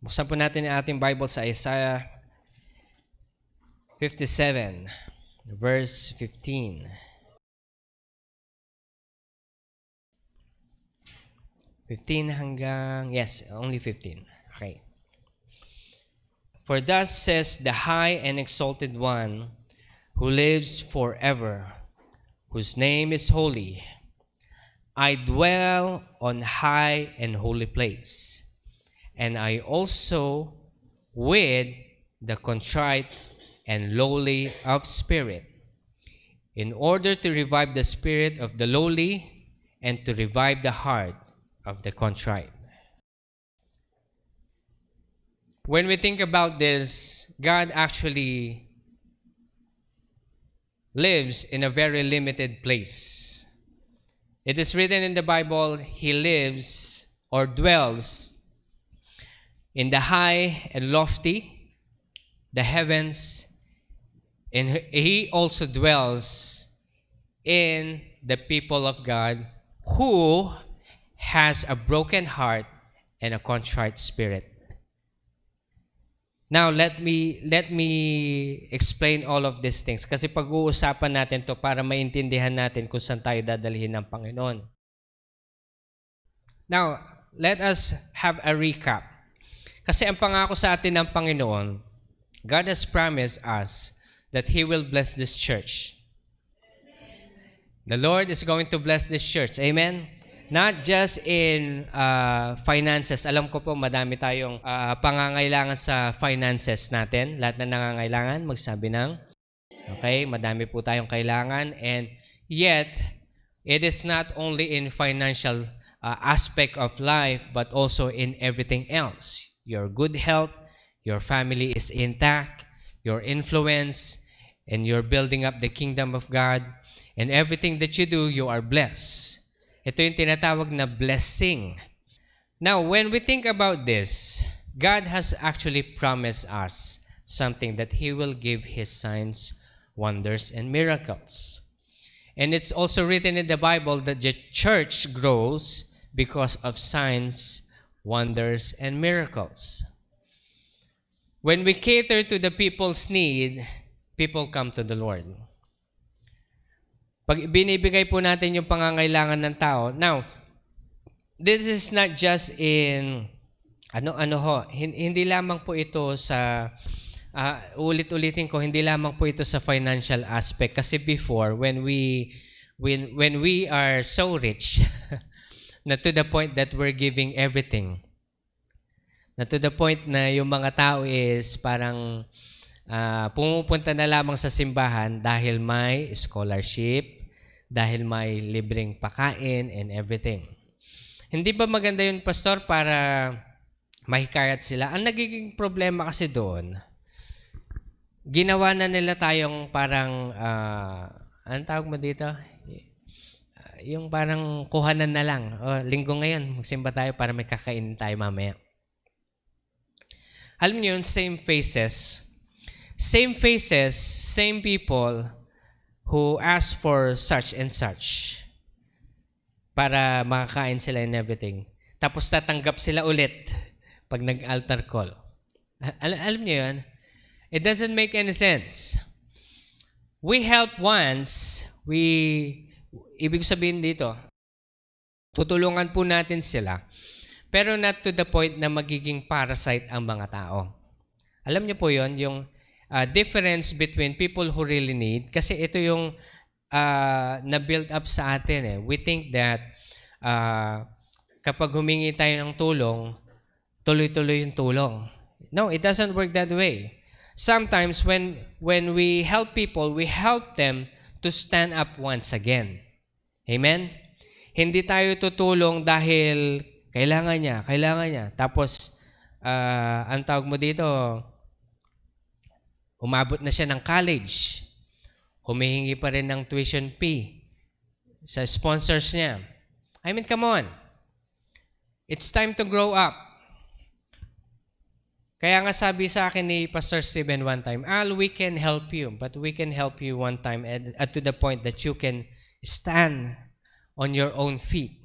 Buksan po natin ang ating Bible sa Isaiah 57, verse 15. 15 hanggang, yes, only 15. Okay. For thus says the high and exalted one who lives forever, whose name is holy. I dwell on high and holy place, and I also with the contrite and lowly of spirit, in order to revive the spirit of the lowly and to revive the heart of the contrite. When we think about this, God actually lives in a very limited place. It is written in the Bible, He lives or dwells in the high and lofty, the heavens, and He also dwells in the people of God who has a broken heart and a contrite spirit. Now, let me explain all of these things kasi pag-uusapan natin to para maintindihan natin kung saan tayo dadalhin ng Panginoon. Now, let us have a recap. Kasi ang pangako sa atin ng Panginoon, God has promised us that He will bless this church. The Lord is going to bless this church. Amen? Not just in finances. Alam ko po madami tayong pangangailangan sa finances natin. Lahat na nangangailangan, magsabi ng, okay, madami po tayong kailangan. And yet, it is not only in financial aspect of life, but also in everything else. Your good health, your family is intact, your influence, and you're building up the kingdom of God. And everything that you do, you are blessed. Ito yung tinatawag na blessing. Now, when we think about this, God has actually promised us something that He will give His signs, wonders, and miracles. And it's also written in the Bible that the church grows because of signs, wonders, and miracles. When we cater to the people's need, people come to the Lord. Pag binibigay po natin yung pangangailangan ng tao. Now, this is not just in hindi lamang po ito sa ulit-ulitin ko, hindi lamang po ito sa financial aspect kasi before when we are so rich na to the point that we're giving everything. Na to the point na yung mga tao is parang pumupunta na lamang sa simbahan dahil may scholarship, dahil may libreng pakain and everything. Hindi ba maganda yun, Pastor, para mahikayat sila? Ang nagiging problema kasi doon, ginawa na nila tayong parang, anong tawag mo dito? Yung parang kuhanan na lang. Linggo ngayon, magsimba tayo para may kakainin tayo mamaya. Alam niyo yun, same faces, same people who ask for such and such para makakain sila and everything. Tapos tatanggap sila ulit pag nag-altar call. Alam niyo yun? It doesn't make any sense. We help once, ibig sabihin dito, tutulungan po natin sila, pero not to the point na magiging parasite ang mga tao. Alam niyo po yun, yung difference between people who really need, kasi ito yung na-build up sa atin. We think that kapag humingi tayo ng tulong, tuloy-tuloy yung tulong. No, it doesn't work that way. Sometimes when we help people, we help them to stand up once again. Amen? Hindi tayo tutulong dahil kailangan niya. Tapos, ang tawag mo dito, umabot na siya ng college. Humihingi pa rin ng tuition fee sa sponsors niya. I mean, come on. It's time to grow up. Kaya nga sabi sa akin ni Pastor Steven one time, Al, we can help you, but we can help you one time at to the point that you can stand on your own feet.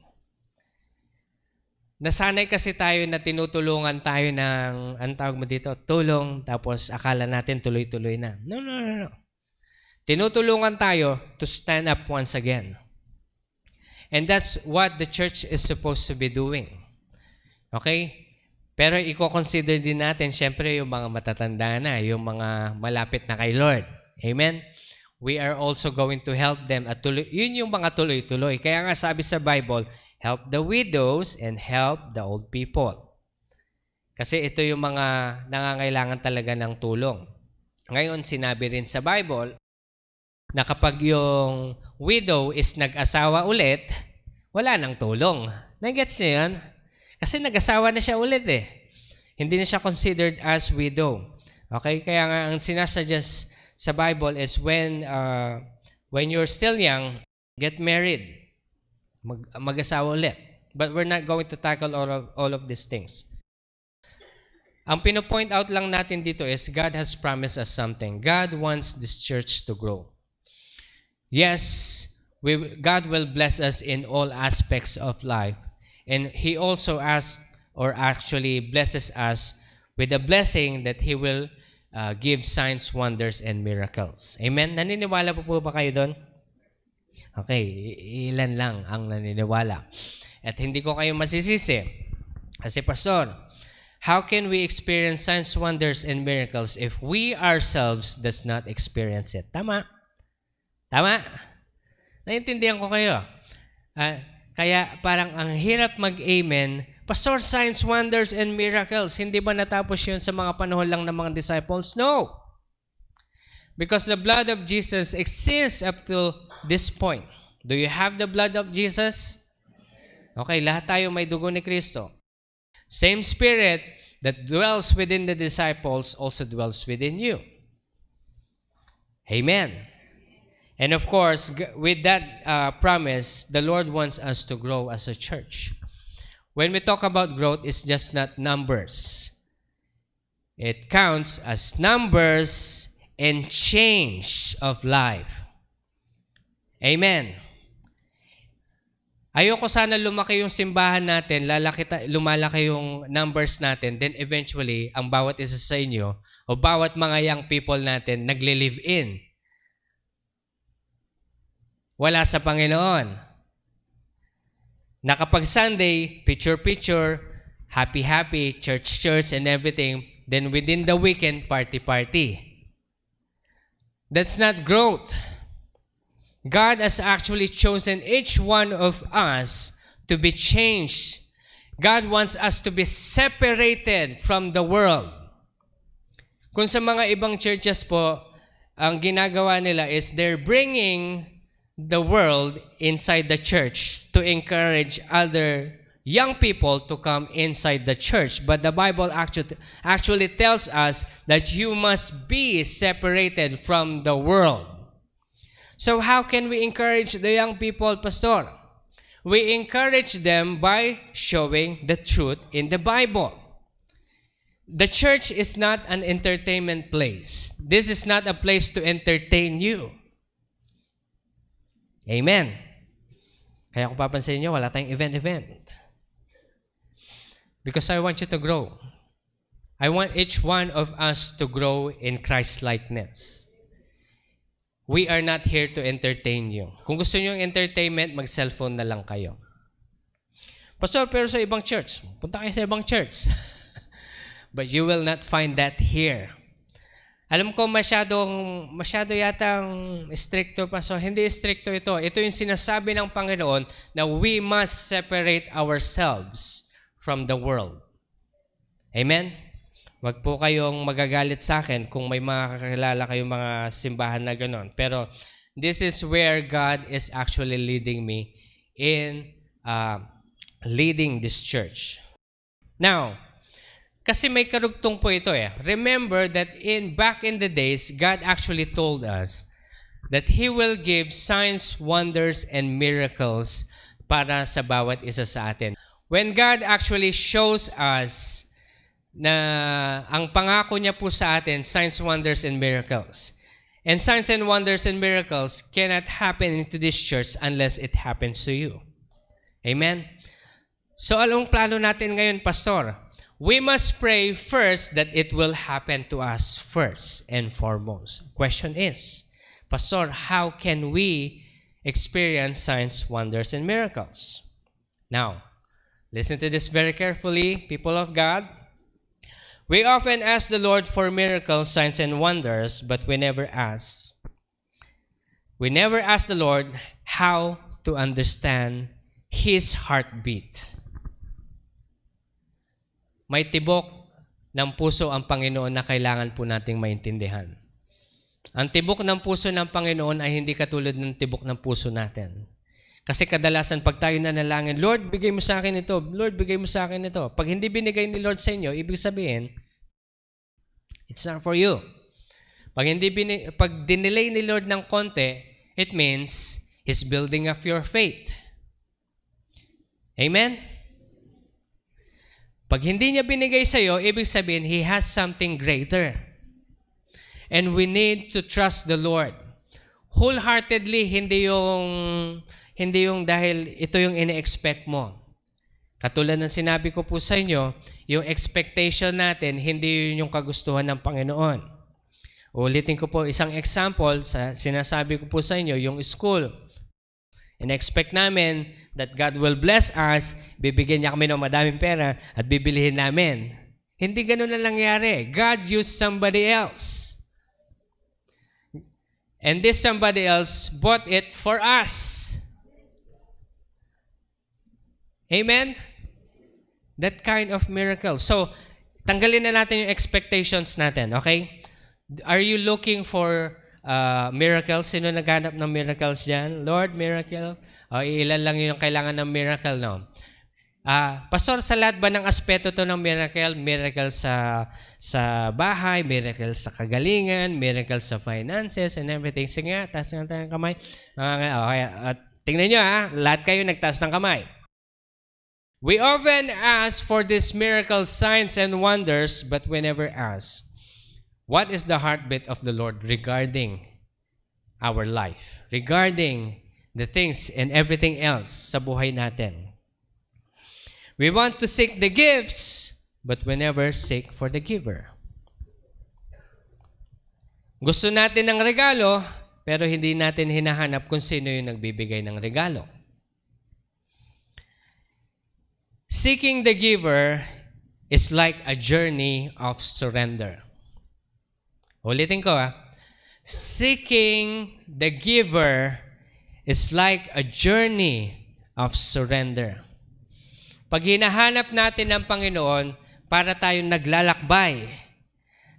Nasanay kasi tayo na tinutulungan tayo ng, anong tawag mo dito? Tulong, tapos akala natin tuloy-tuloy na. No. Tinutulungan tayo to stand up once again. And that's what the church is supposed to be doing. Okay? Pero i-consider din natin, syempre, yung mga matatanda na, yung mga malapit na kay Lord. Amen? We are also going to help them. At yun yung mga tuloy-tuloy. Kaya nga sabi sa Bible, help the widows and help the old people. Kasi ito yung mga nangangailangan talaga ng tulong. Ngayon, sinabi rin sa Bible na kapag yung widow is nag-asawa ulit, wala nang tulong. Nagets niyo yan? Kasi nag-asawa na siya ulit eh. Hindi na siya considered as widow. Okay? Kaya nga ang sinasuggest sa Bible is when you're still young, get married. Mag-asawa ulit. But we're not going to tackle all of these things. Ang pino-point out lang natin dito is God has promised us something. God wants this church to grow. Yes, God will bless us in all aspects of life. And He also asks or actually blesses us with a blessing that He will give signs, wonders, and miracles. Amen? Naniniwala po ba kayo doon? Okay, ilan lang ang naniniwala. At hindi ko kayo masisisi. Kasi Pastor, how can we experience signs, wonders, and miracles if we ourselves does not experience it? Tama? Tama? Naintindihan ko kayo. Kaya parang ang hirap mag-amen, Pastor, signs, wonders, and miracles. Hindi ba natapos yun sa mga panahon lang ng mga disciples? No. Because the blood of Jesus exists up to this point. Do you have the blood of Jesus? Okay, lahat tayo may dugo ni Kristo. Same Spirit that dwells within the disciples also dwells within you. Amen. And of course, with that promise, the Lord wants us to grow as a church. When we talk about growth, it's just not numbers. It counts as numbers and change of life. Amen. Ayoko sana lumaki yung simbahan natin, lumalaki yung numbers natin, then eventually, ang bawat isa sa inyo, o bawat mga young people natin, nagle-live in. Wala sa Panginoon. Na kapag Sunday, picture-picture, happy-happy, church-church, and everything, then within the weekend, party-party. That's not growth. God has actually chosen each one of us to be changed. God wants us to be separated from the world. Kung sa mga ibang churches po, ang ginagawa nila is they're bringing the world inside the church to encourage other young people to come inside the church. But the Bible actually tells us that you must be separated from the world. So how can we encourage the young people, Pastor? We encourage them by showing the truth in the Bible. The church is not an entertainment place. This is not a place to entertain you. Amen. Kaya kung papansin nyo, wala tayong event. Because I want you to grow. I want each one of us to grow in Christ-likeness. We are not here to entertain you. Kung gusto nyo yung entertainment, mag-cellphone na lang kayo. Pastor, pero sa ibang church, punta kayo sa ibang church. But you will not find that here. Alam ko masyado yatang stricto, Pastor. Hindi stricto ito. Ito yung sinasabi ng Panginoon na we must separate ourselves from the world. Amen? Wag po kayong magagalit sa akin kung may mga kakilala kayong mga simbahan na gano'n. Pero this is where God is actually leading me in leading this church. Now, kasi may karugtong po ito eh. Remember that back in the days, God actually told us that He will give signs, wonders, and miracles para sa bawat isa sa atin. When God actually shows us na ang pangako niya po sa atin, signs, wonders, and miracles. And signs and wonders and miracles cannot happen into this church unless it happens to you. Amen? So anong plano natin ngayon, Pastor? We must pray first that it will happen to us first and foremost. Question is, Pastor, how can we experience signs, wonders, and miracles? Now, listen to this very carefully, people of God. We often ask the Lord for miracles, signs, and wonders, but we never ask the Lord how to understand His heartbeat. May tibok ng puso ang Panginoon na kailangan po nating maintindihan. Ang tibok ng puso ng Panginoon ay hindi katulad ng tibok ng puso natin. Kasi kadalasan pag tayo nanalangin, Lord, bigay mo sa akin ito. Lord, bigay mo sa akin ito. Pag hindi binigay ni Lord sa inyo, ibig sabihin, it's not for you. Pag dinelay ni Lord ng konti, it means He's building up your faith. Amen? Pag hindi niya binigay sa iyo, ibig sabihin, He has something greater. And we need to trust the Lord. Wholeheartedly, hindi yung dahil ito yung ine-expect mo. Katulad ng sinabi ko po sa inyo, yung expectation natin, hindi yun yung kagustuhan ng Panginoon. Ulitin ko po isang example, sinasabi ko po sa inyo, yung school. In-expect namin that God will bless us, bibigyan niya kami ng madaming pera at bibilihin namin. Hindi ganun na nangyari. God used somebody else. And this somebody else bought it for us. Amen? That kind of miracle. So, tanggalin na natin yung expectations natin, okay? Are you looking for miracles? Sino naghanap ng miracles dyan? Lord, miracle? O, ilan lang yung kailangan ng miracle, no? Pastor, sa lahat ba ng aspeto to ng miracle? Miracle sa bahay, miracle sa kagalingan, miracle sa finances and everything. Sige nga, taas nga tayo ng kamay. Okay, tingnan nyo lahat kayo nagtaas ng kamay. We often ask for these miracle signs and wonders, but we never ask, what is the heartbeat of the Lord regarding our life? Regarding the things and everything else sa buhay natin. We want to seek the gifts, but we never seek for the giver. Gusto natin ng regalo, pero hindi natin hinahanap kung sino yung nagbibigay ng regalo. Seeking the giver is like a journey of surrender. Ulitin ko Seeking the giver is like a journey of surrender. Pag hinahanap natin ng Panginoon, para tayong naglalakbay.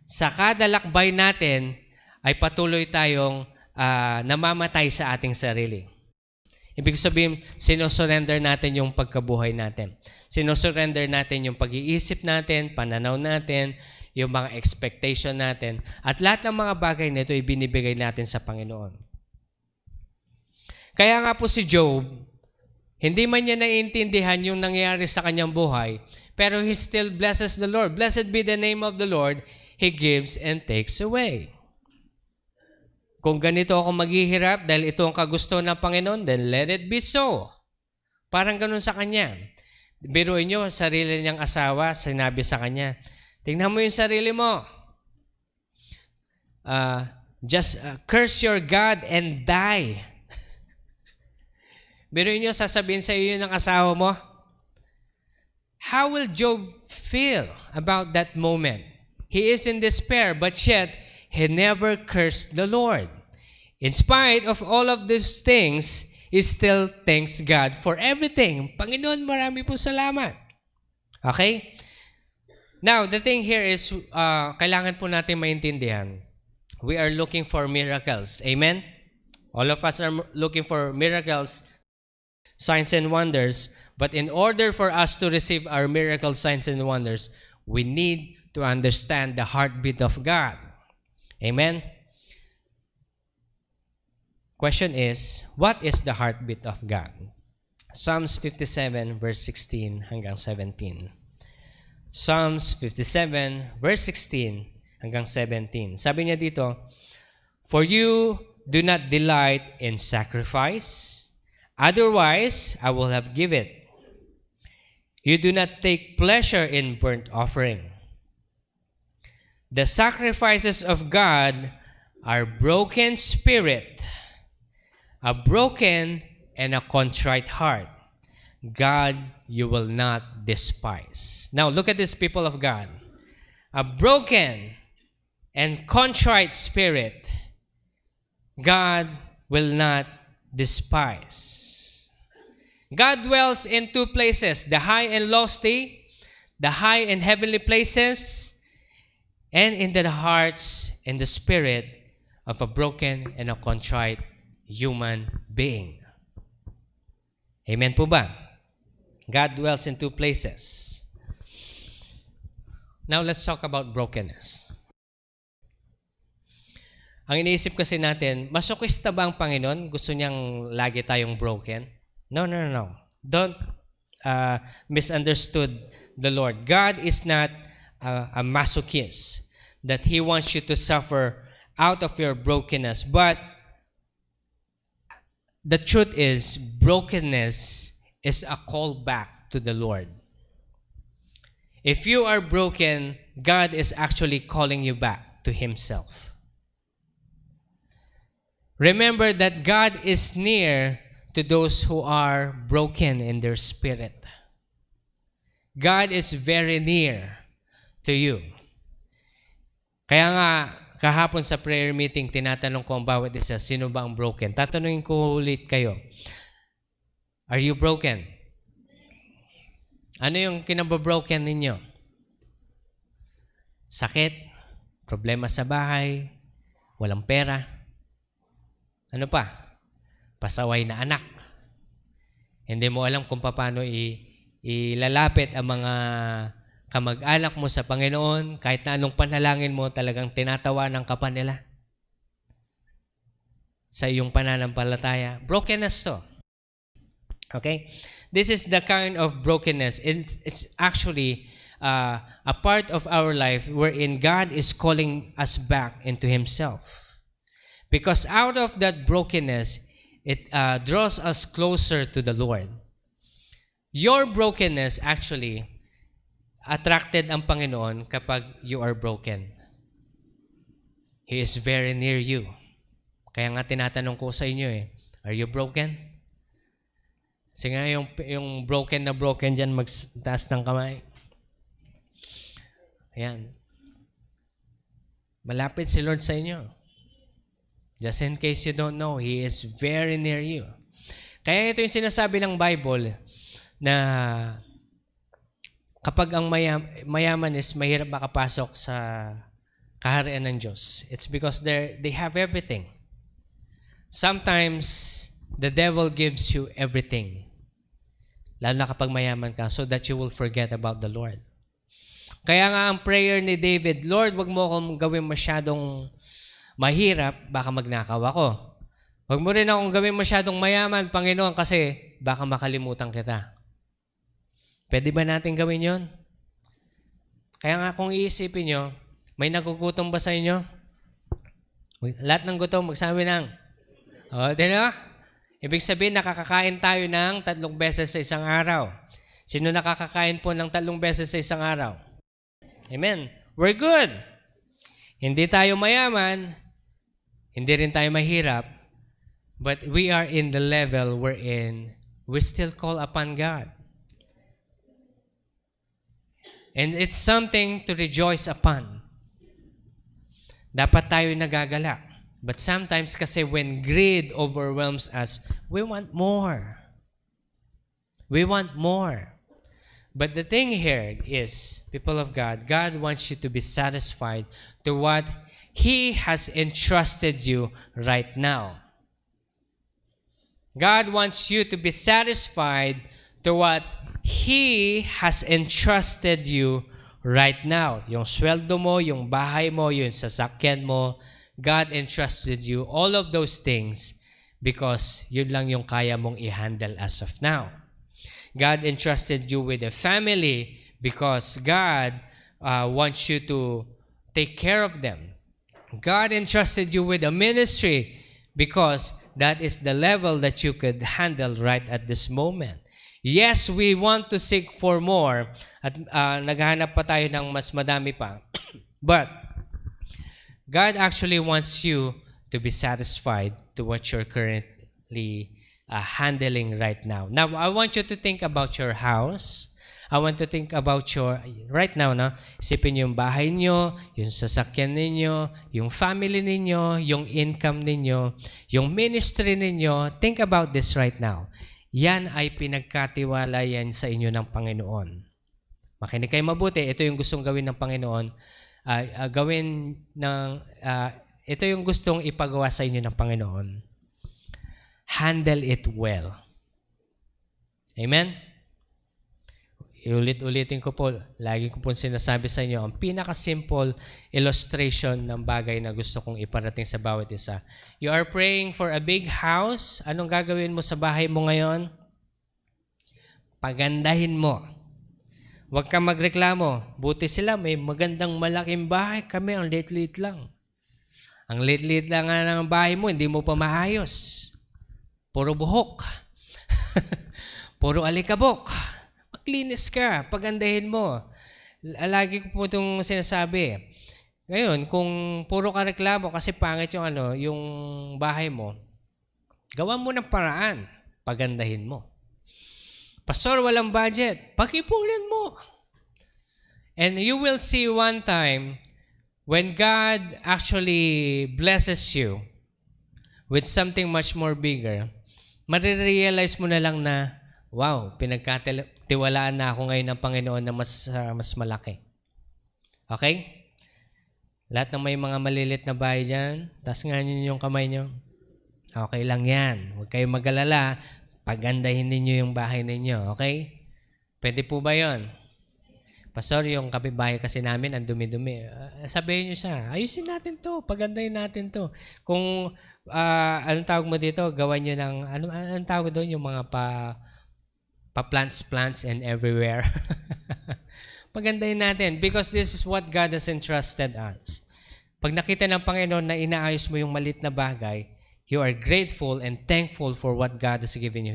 Sa kada lakbay natin, ay patuloy tayong namamatay sa ating sarili. Ibig sabihin, sinosurrender natin yung pagkabuhay natin. Sinosurrender natin yung pag-iisip natin, pananaw natin, yung mga expectation natin. At lahat ng mga bagay na ito, ibinibigay natin sa Panginoon. Kaya nga po si Job, hindi man niya naiintindihan yung nangyayari sa kanyang buhay, pero he still blesses the Lord. Blessed be the name of the Lord. He gives and takes away. Kung ganito ako maghihirap dahil ito ang kagustuhan ng Panginoon, then let it be so. Parang ganun sa kanya. Biruin nyo, sarili niyang asawa, sinabi sa kanya, tingnan mo yung sarili mo. Just curse your God and die. Biruin nyo, sasabihin sa iyo ng asawa mo. How will Job feel about that moment? He is in despair, but yet, he never cursed the Lord. In spite of all of these things, he still thanks God for everything. Panginoon, marami po salamat. Okay? Now, the thing here is, kailangan po natin maintindihan. We are looking for miracles. Amen? All of us are looking for miracles, signs and wonders. But in order for us to receive our miracle signs and wonders, we need to understand the heartbeat of God. Amen? Question is, what is the heartbeat of God? Psalms 57 verse 16 hanggang 17. Psalms 57 verse 16 hanggang 17. Sabi niya dito, for you do not delight in sacrifice, otherwise I will have given it. You do not take pleasure in burnt offering. The sacrifices of God are broken spirit, a broken and a contrite heart. God, you will not despise. Now, look at this, people of God. A broken and contrite spirit, God will not despise. God dwells in two places, the high and lofty, the high and heavenly places, and in the hearts and the spirit of a broken and a contrite human being. Amen po ba? God dwells in two places. Now, let's talk about brokenness. Ang iniisip kasi natin, masochista ba ang Panginoon? Gusto niyang lagi tayong broken? No. Don't misunderstood the Lord. God is not a masochist that He wants you to suffer out of your brokenness. But the truth is, brokenness is a call back to the Lord. If you are broken, God is actually calling you back to Himself. Remember that God is near to those who are broken in their spirit. God is very near to you. Kaya nga, kahapon sa prayer meeting, tinatanong ko ang bawat isa, sino ba ang broken? Tatanungin ko ulit kayo. Are you broken? Ano yung kinababroken ninyo? Sakit? Problema sa bahay? Walang pera? Ano pa? Pasaway na anak. Hindi mo alam kung paano ilalapit ang mga kamag-anak mo sa Panginoon. Kahit na anong panalangin mo, talagang tinatawanan ka pa nila sa iyong pananampalataya. Brokenness to. Okay? This is the kind of brokenness. It's actually a part of our life wherein God is calling us back into Himself. Because out of that brokenness, it draws us closer to the Lord. Your brokenness actually attracted ang Panginoon kapag you are broken. He is very near you. Kaya nga tinatanong ko sa inyo are you broken? Kasi nga yung broken na broken dyan, magtaas ng kamay. Ayan. Malapit si Lord sa inyo. Just in case you don't know, He is very near you. Kaya ito yung sinasabi ng Bible na kapag ang mayaman is mahirap makapasok sa kaharian ng Diyos. It's because they have everything. Sometimes, the devil gives you everything. Lalo na kapag mayaman ka, so that you will forget about the Lord. Kaya nga ang prayer ni David, Lord, wag mo akong gawin masyadong mahirap, baka magnakaw ako. Huwag mo rin akong gawin masyadong mayaman, Panginoon, kasi baka makalimutan kita. Pwede ba natin gawin yon? Kaya nga kung iisipin nyo, may nagugutom ba sa inyo? Lahat ng gutom, magsabi ng, diba? Ibig sabihin, nakakakain tayo ng 3 beses sa isang araw. Sino nakakakain po ng 3 beses sa isang araw? Amen. We're good. Hindi tayo mayaman, hindi rin tayo mahirap, but we are in the level wherein we still call upon God. And it's something to rejoice upon. Dapat tayo nagagalak. But sometimes kasi when greed overwhelms us, we want more. We want more. But the thing here is, people of God, God wants you to be satisfied to what He has entrusted you right now. God wants you to be satisfied to what He has entrusted you right now. Yung sweldo mo, yung bahay mo, yung sasakyan mo, God entrusted you all of those things because yun lang yung kaya mong i-handle as of now. God entrusted you with a family because God wants you to take care of them. God entrusted you with a ministry because that is the level that you could handle right at this moment. Yes, we want to seek for more at naghahanap pa tayo ng mas madami pa. But God actually wants you to be satisfied to what you're currently handling right now. Now, I want you to think about your house. I want to think about your, right now, isipin yung bahay nyo, yung sasakyan ninyo, yung family ninyo, yung income ninyo, yung ministry ninyo. Think about this right now. Yan ay pinagkatiwala yan sa inyo ng Panginoon. Makinig kayo mabuti. Ito yung gustong gawin ng Panginoon. Ito yung gustong ipagawa sa inyo ng Panginoon. Handle it well. Amen? Ulit-ulitin ko po, lagi ko po sinasabi sa inyo, ang pinaka-simple illustration ng bagay na gusto kong iparating sa bawat isa. You are praying for a big house. Anong gagawin mo sa bahay mo ngayon? Pagandahin mo. Huwag kang magreklamo. Buti sila, may magandang malaking bahay. Kami, ang liit-liit lang. Ang liit-liit lang nga ng bahay mo, hindi mo pa maayos. Puro buhok. Puro alikabok. Maglinis ka, pagandahin mo. Lagi ko po itong sinasabi. Ngayon, kung puro ka reklamo kasi pangit yung bahay mo, gawan mo ng paraan, pagandahin mo. Pastor, walang budget, pakipunin mo. And you will see one time when God actually blesses you with something much more bigger, marirealize mo na lang na, wow, pinagkatiwalaan na ako ngayon ng Panginoon na mas malaki. Okay? Lahat ng may mga malilit na bahay dyan, taas nga ninyo yung kamay nyo. Okay lang yan. Huwag kayong mag-alala. Pagandahin ninyo yung bahay ninyo. Okay? Pwede po ba yon? Pastor, yung kapitbahay kasi namin, ang dumi-dumi. Sabihin nyo siya, ayusin natin to, pagandahin natin to. Kung, anong tawag mo dito, gawan nyo ng, anong tawag doon, yung mga plants and everywhere. Pagandahin natin because this is what God has entrusted us. Pag nakita ng Panginoon na inaayos mo yung malit na bagay, you are grateful and thankful for what God has given you.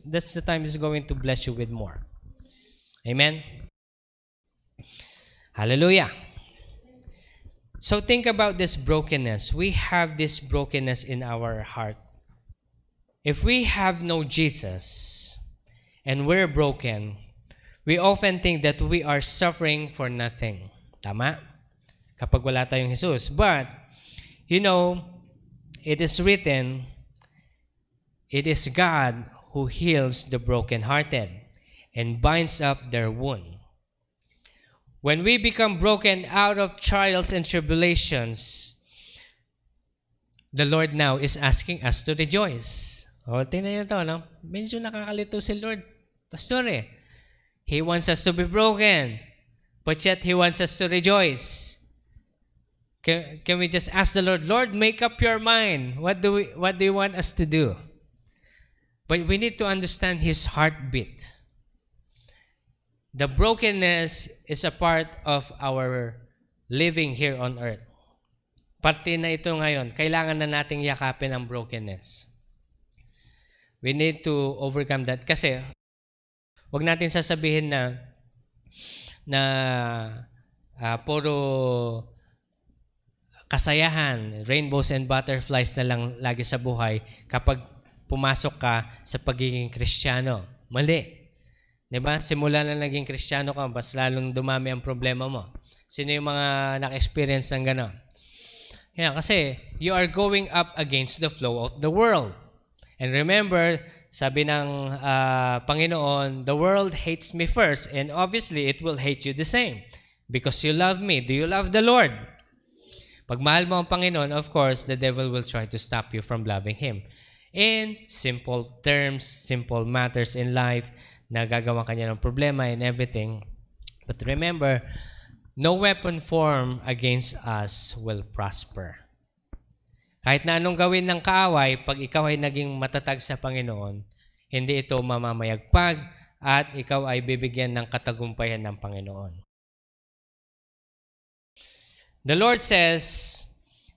That's the time He's going to bless you with more. Amen? Hallelujah. So think about this brokenness. We have this brokenness in our heart. If we have no Jesus and we're broken, we often think that we are suffering for nothing. Tama? Kapag wala tayong Jesus. But, it is written, it is God who heals the brokenhearted and binds up their wound. When we become broken out of trials and tribulations, the Lord now is asking us to rejoice. Tingnan nyo ito, no? Medyo nakakalito si Lord. Pastor, He wants us to be broken, but yet He wants us to rejoice. Can we just ask the Lord, Lord, make up your mind. What do you want us to do? But we need to understand His heartbeat. The brokenness is a part of our living here on earth. Parte na ito ngayon. Kailangan na nating yakapin ang brokenness. We need to overcome that. Kasi, wag natin sasabihin na puro kasayahan, rainbows and butterflies na lang lagi sa buhay kapag pumasok ka sa pagiging Kristiyano. Mali. Diba? Simula na naging Kristiyano ka, mas lalong dumami ang problema mo. Sino yung mga naka-experience ng gano'n? Yeah, kasi you are going up against the flow of the world. And remember, sabi ng Panginoon, the world hates me first, and obviously it will hate you the same because you love me. Do you love the Lord? Pag mahal mo ang Panginoon, of course, the devil will try to stop you from loving Him. In simple terms, simple matters in life, nagagawa kanya ng problema and everything. But remember, no weapon formed against us will prosper. Kahit na anong gawin ng kaaway, pag ikaw ay naging matatag sa Panginoon, hindi ito mamamayagpag at ikaw ay bibigyan ng katagumpayan ng Panginoon. The Lord says,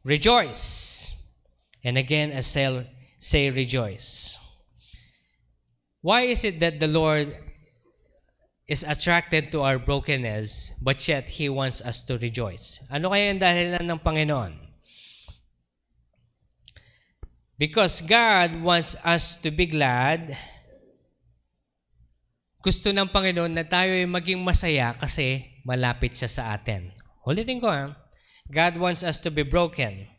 rejoice. And again, I say rejoice. Why is it that the Lord is attracted to our brokenness, but yet He wants us to rejoice? Ano kaya yung dahilan ng Panginoon? Because God wants us to be glad. Gusto ng Panginoon na tayo ay maging masaya kasi malapit siya sa atin. Ulitin ko God wants us to be broken,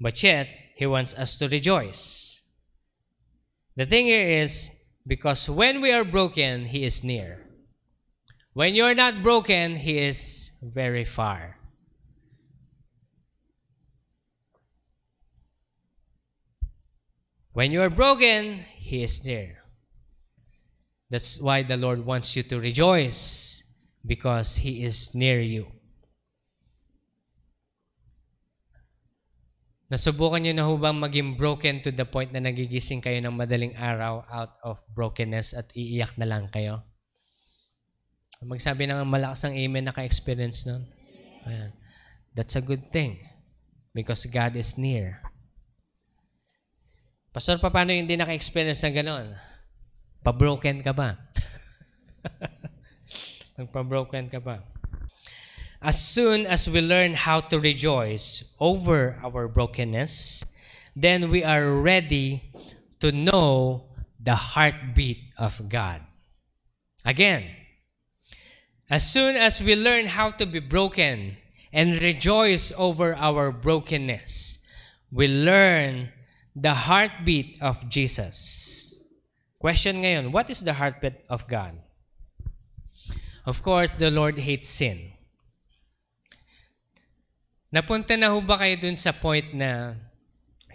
but yet He wants us to rejoice. The thing here is, because when we are broken, He is near. When you're not broken, He is very far. When you are broken, He is near. That's why the Lord wants you to rejoice, because He is near you. Nasubukan niyo na ho bang maging broken to the point na nagigising kayo ng madaling araw out of brokenness at iiyak na lang kayo? Magsabi ng malakas ng amen, naka-experience nun. Ayan. That's a good thing, because God is near. Pastor, paano yung hindi naka-experience ng ganon? Pa-broken ka ba? Magpa-broken ka ba? As soon as we learn how to rejoice over our brokenness, then we are ready to know the heartbeat of God. Again, as soon as we learn how to be broken and rejoice over our brokenness, we learn the heartbeat of Jesus. Question ngayon, what is the heartbeat of God? Of course, the Lord hates sin. Napunta na ho ba kayo dun sa point na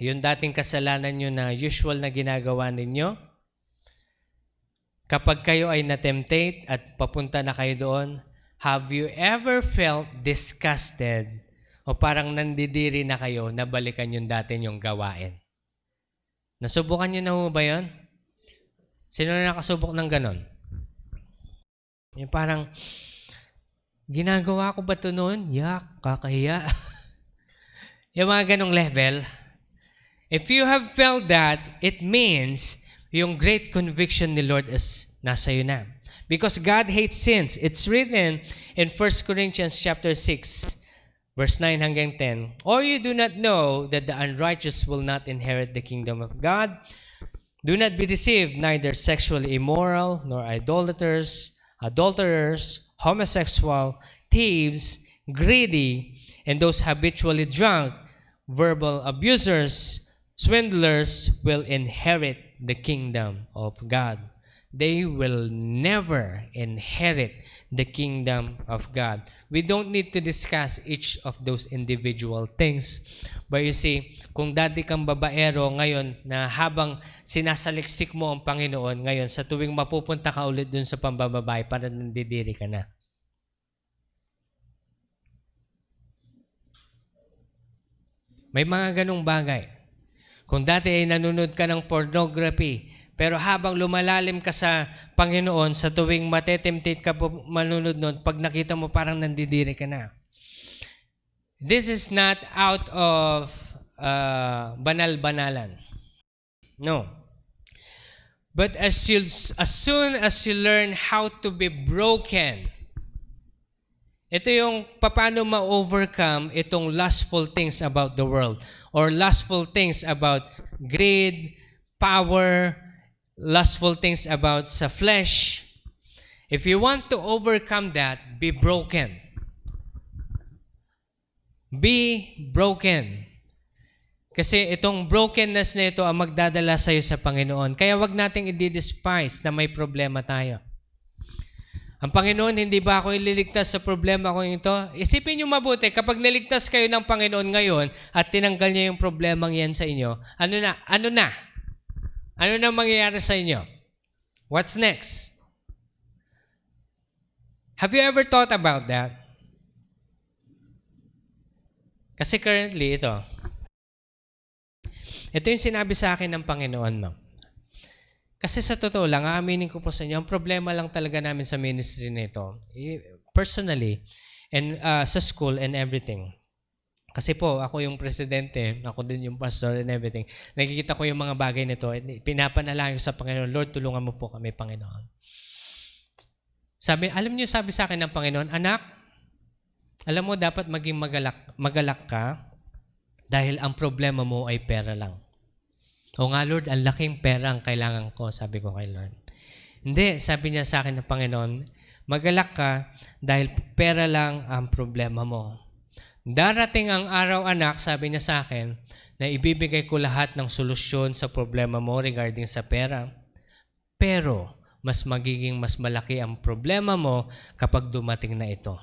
yung dating kasalanan nyo na usual na ginagawa ninyo? Kapag kayo ay na-temptate at papunta na kayo doon, have you ever felt disgusted o parang nandidiri na kayo na balikan yung dati nyong gawain? Nasubukan nyo na ho ba yun? Sino na nakasubok ng ganon? Yung parang, ginagawa ko ba ito noon? Yak, kakahiya. Yung mga ganong level. If you have felt that, it means yung great conviction ni Lord is nasa iyo na. Because God hates sins. It's written in 1 Corinthians chapter 6, verse 9 hanggang 10. Or you do not know that the unrighteous will not inherit the kingdom of God? Do not be deceived, neither sexually immoral, nor idolaters, adulterers, homosexual, thieves, greedy, and those habitually drunk, verbal abusers, swindlers will inherit the kingdom of God. They will never inherit the kingdom of God. We don't need to discuss each of those individual things. But you see, kung dati kang babaero ngayon na habang sinasaliksik mo ang Panginoon ngayon, sa tuwing mapupunta ka ulit dun sa pambababae, para nandidiri ka na. May mga ganong bagay. Kung dati ay nanonood ka ng pornography, pero habang lumalalim ka sa Panginoon, sa tuwing matetemplate ka po manunod nun, pag nakita mo parang nandidiri ka na. This is not out of banal-banalan. No. But as soon as you learn how to be broken, ito yung paano ma-overcome itong lustful things about the world or lustful things about greed, power, lustful things about sa flesh. If you want to overcome that, be broken. Be broken. Kasi itong brokenness na ito ang magdadala sa iyo sa Panginoon. Kaya wag nating i-despise na may problema tayo. Ang Panginoon, hindi ba ako ililigtas sa problema ko ito? Isipin niyo mabuti, kapag niligtas kayo ng Panginoon ngayon at tinanggal niya yung problemang yan sa inyo, ano na? Ano na mangyayari sa inyo? What's next? Have you ever thought about that? Kasi currently, ito yung sinabi sa akin ng Panginoon, no? Kasi sa totoo lang, aaminin ko po sa inyo, ang problema lang talaga namin sa ministry na ito, personally, and sa school and everything. Kasi po, ako yung presidente, ako din yung pastor and everything. Nakikita ko yung mga bagay nito. Pinapanalangin ko sa Panginoon, Lord, tulungan mo po kami, Panginoon. Alam niyo, sabi sa akin ng Panginoon, anak, alam mo, dapat maging magalak ka dahil ang problema mo ay pera lang. O nga, Lord, ang laking pera ang kailangan ko, sabi ko kay Lord. Hindi, sabi niya sa akin ng Panginoon, magalak ka dahil pera lang ang problema mo. Darating ang araw, anak, sabi niya sa akin, na ibibigay ko lahat ng solusyon sa problema mo regarding sa pera. Pero, mas malaki ang problema mo kapag dumating na ito.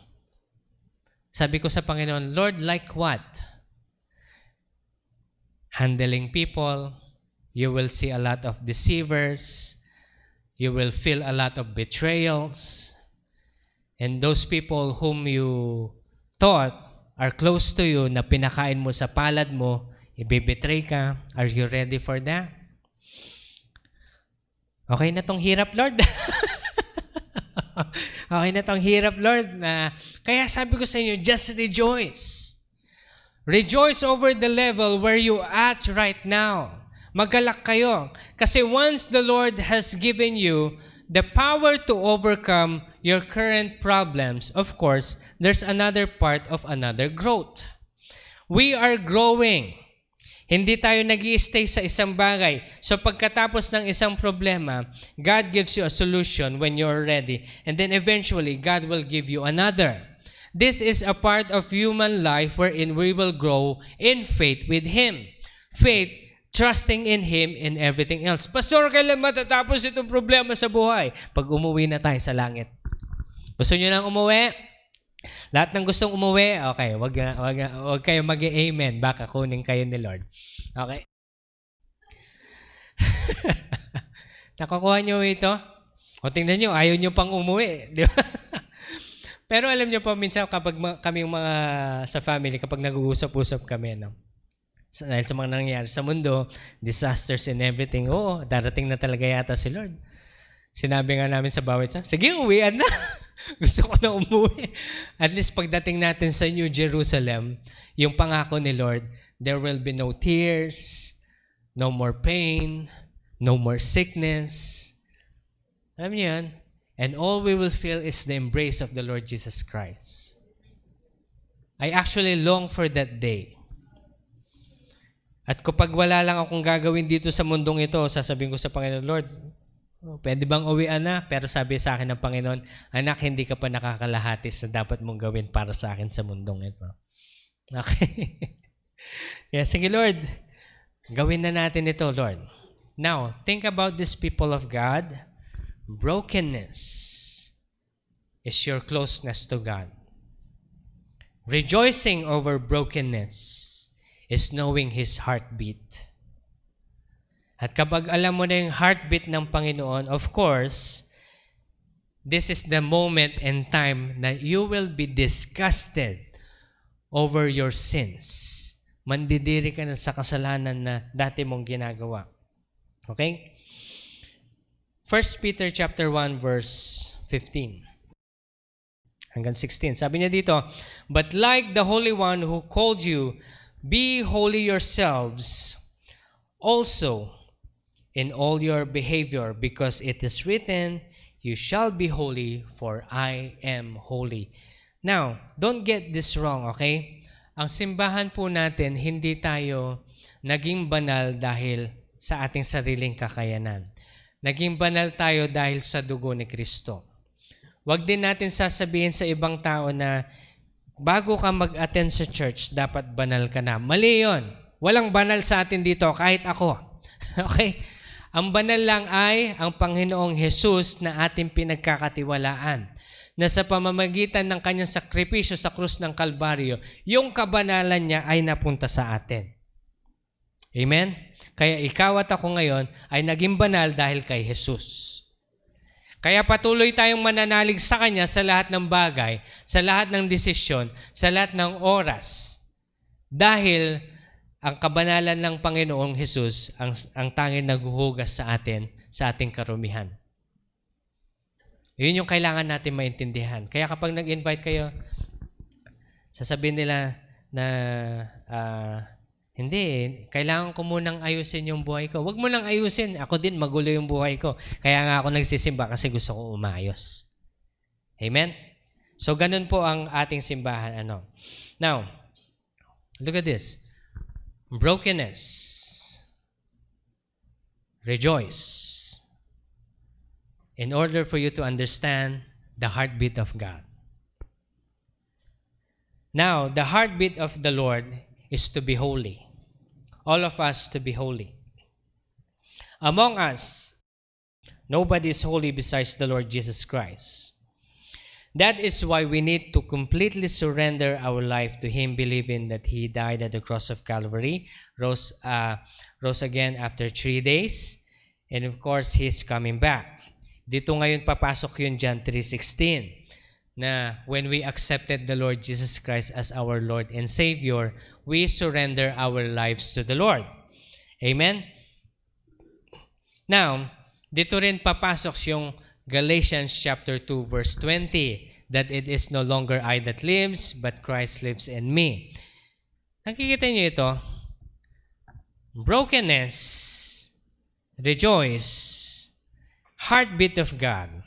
Sabi ko sa Panginoon, Lord, like what? Handling people, you will see a lot of deceivers, you will feel a lot of betrayals, and those people whom you thought are close to you na pinakain mo sa palad mo, ibibetray ka. Are you ready for that? Okay na tong hirap, Lord. Okay na tong hirap, Lord. Kaya sabi ko sa inyo, just rejoice. Rejoice over the level where you at right now. Magalak kayo. Kasi once the Lord has given you the power to overcome your current problems, of course, there's another part of another growth. We are growing. Hindi tayo nag-i-stay sa isang bagay. So pagkatapos ng isang problema, God gives you a solution when you're ready. And then eventually, God will give you another. This is a part of human life wherein we will grow in faith with Him. Faith, trusting in Him in everything else. Pastor, kailan matatapos itong problema sa buhay? Pag umuwi na tayo sa langit. Gusto nyo nang umuwi? Lahat ng gustong umuwi, okay, wag kayo mag-amen. Baka kunin kayo ni Lord. Okay? Nakukuha nyo ito? O tingnan nyo, ayaw nyo pang umuwi. Di ba? Pero alam nyo po, minsan kapag kami mga sa family, kapag nag-uusap-usap kami, no? Dahil sa mga nangyayari sa mundo, disasters and everything, darating na talaga yata si Lord. Sinabi nga namin sa bawat isa, sige, uwian na. Gusto ko na umuwi. At least pagdating natin sa New Jerusalem, yung pangako ni Lord, there will be no tears, no more pain, no more sickness. Alam niyo yan? And all we will feel is the embrace of the Lord Jesus Christ. I actually long for that day. At kapag wala lang akong gagawin dito sa mundong ito, sasabihin ko sa Panginoon, Lord, pwede bang uwian na? Pero sabi sa akin ng Panginoon, anak, hindi ka pa nakakalahati sa dapat mong gawin para sa akin sa mundong ito. Okay? Yeah, sige Lord, gawin na natin ito, Lord. Now, think about these people of God. Brokenness is your closeness to God. Rejoicing over brokenness is knowing His heartbeat. At kapag alam mo na yung heartbeat ng Panginoon, of course, this is the moment and time that you will be disgusted over your sins. Mandidiri ka na sa kasalanan na dati mong ginagawa. Okay? 1 Peter chapter 1 verse 15 hanggang 16. Sabi niya dito, but like the Holy One who called you, be holy yourselves also in all your behavior, because it is written, you shall be holy, for I am holy. Now, don't get this wrong, okay? Ang simbahan po natin, hindi tayo naging banal dahil sa ating sariling kakayanan. Naging banal tayo dahil sa dugo ni Kristo. Huwag din natin sasabihin sa ibang tao na bago ka mag-attend sa church, dapat banal ka na. Mali yun. Walang banal sa atin dito, kahit ako. Okay? Ang banal lang ay ang Panginoong Jesus na ating pinagkakatiwalaan, na sa pamamagitan ng kanyang sakripisyo sa krus ng Kalbaryo, yung kabanalan niya ay napunta sa atin. Amen? Kaya ikaw at ako ngayon ay naging banal dahil kay Jesus. Kaya patuloy tayong mananalig sa Kanya sa lahat ng bagay, sa lahat ng desisyon, sa lahat ng oras. Dahil ang kabanalan ng Panginoong Jesus ang tanging naghuhugas sa atin, sa ating karumihan. Yun yung kailangan natin maintindihan. Kaya kapag nag-invite kayo, sasabihin nila, na hindi, kailangan ko munang ayusin yung buhay ko. Huwag mo nang ayusin. Ako din, magulo yung buhay ko. Kaya nga ako nagsisimba kasi gusto ko umayos. Amen? So, ganun po ang ating simbahan. Now, look at this. Brokenness. Rejoice. In order for you to understand the heartbeat of God. Now, the heartbeat of the Lord is to be holy. All of us to be holy. Among us, nobody is holy besides the Lord Jesus Christ. That is why we need to completely surrender our life to Him, believing that He died at the cross of Calvary, rose again after 3 days, and of course, He is coming back. Dito ngayon papasok yung John 3:16. Na when we accepted the Lord Jesus Christ as our Lord and Savior, we surrender our lives to the Lord. Amen? Now, dito rin papasok yung Galatians chapter 2 verse 20, that it is no longer I that lives, but Christ lives in me. Nakikita niyo ito? Brokenness, rejoice, heartbeat of God.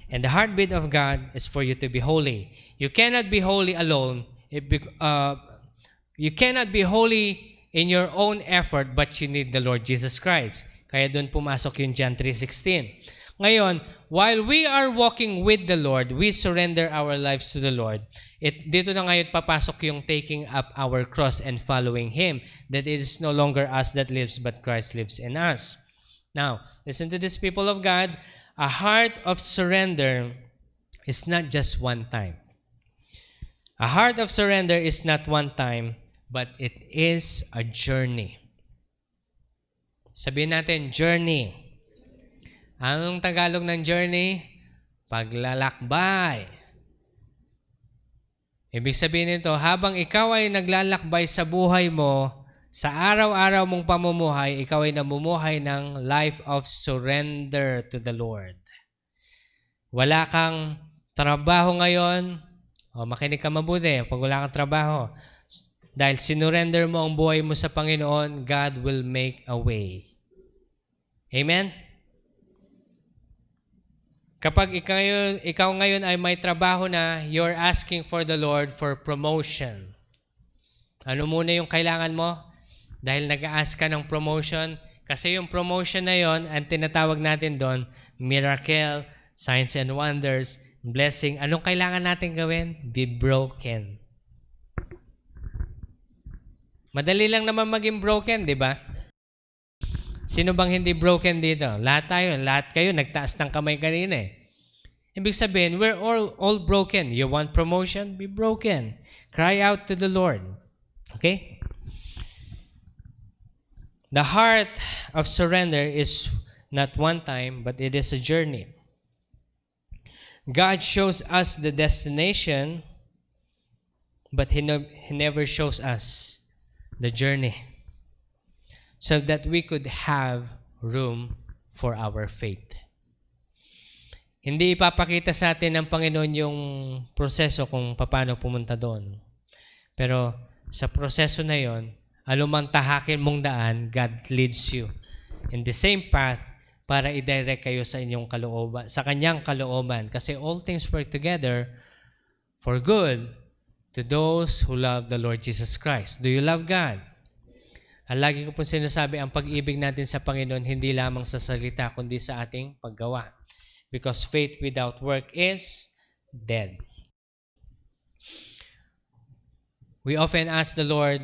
And the heartbeat of God is for you to be holy. You cannot be holy alone. You cannot be holy in your own effort, but you need the Lord Jesus Christ. Kaya doon pumasok yung John 3:16. Ngayon, while we are walking with the Lord, we surrender our lives to the Lord. Dito na ngayon papasok yung taking up our cross and following Him. That it is no longer us that lives, but Christ lives in us. Now, listen to this, people of God. A heart of surrender is not just one time. A heart of surrender is not one time, but it is a journey. Sabihin natin, journey. Anong Tagalog ng journey? Paglalakbay. Ibig sabihin nito, habang ikaw ay naglalakbay sa buhay mo, sa araw-araw mong pamumuhay, ikaw ay namumuhay ng life of surrender to the Lord. Wala kang trabaho ngayon, makinig ka mabuti, pag wala kang trabaho, dahil sinurrender mo ang buhay mo sa Panginoon, God will make a way. Amen? Kapag ikaw ngayon ay may trabaho na, you're asking for the Lord for promotion. Ano muna yung kailangan mo? Dahil nag-a-ask ka ng promotion, kasi yung promotion na yon, ang tinatawag natin doon, miracle, signs and wonders, blessing. Anong kailangan natin gawin? Be broken. Madali lang naman maging broken, di ba? Sino bang hindi broken dito? Lahat kayo, nagtaas ng kamay kanina eh. Ibig sabihin, we're all broken. You want promotion? Be broken. Cry out to the Lord. Okay? The heart of surrender is not one time, but it is a journey. God shows us the destination, but He never shows us the journey, so that we could have room for our faith. Hindi ipapakita sa atin ng Panginoon yung proseso kung paano pumunta doon. Pero sa proseso na yon, anumang tahakin mong daan, God leads you in the same path para i-direct kayo sa inyong kalooban, sa kanyang kalooban. Kasi all things work together for good to those who love the Lord Jesus Christ. Do you love God? Ang lagi ko po sinasabi, ang pag-ibig natin sa Panginoon hindi lamang sa salita, kundi sa ating paggawa. Because faith without work is dead. We often ask the Lord,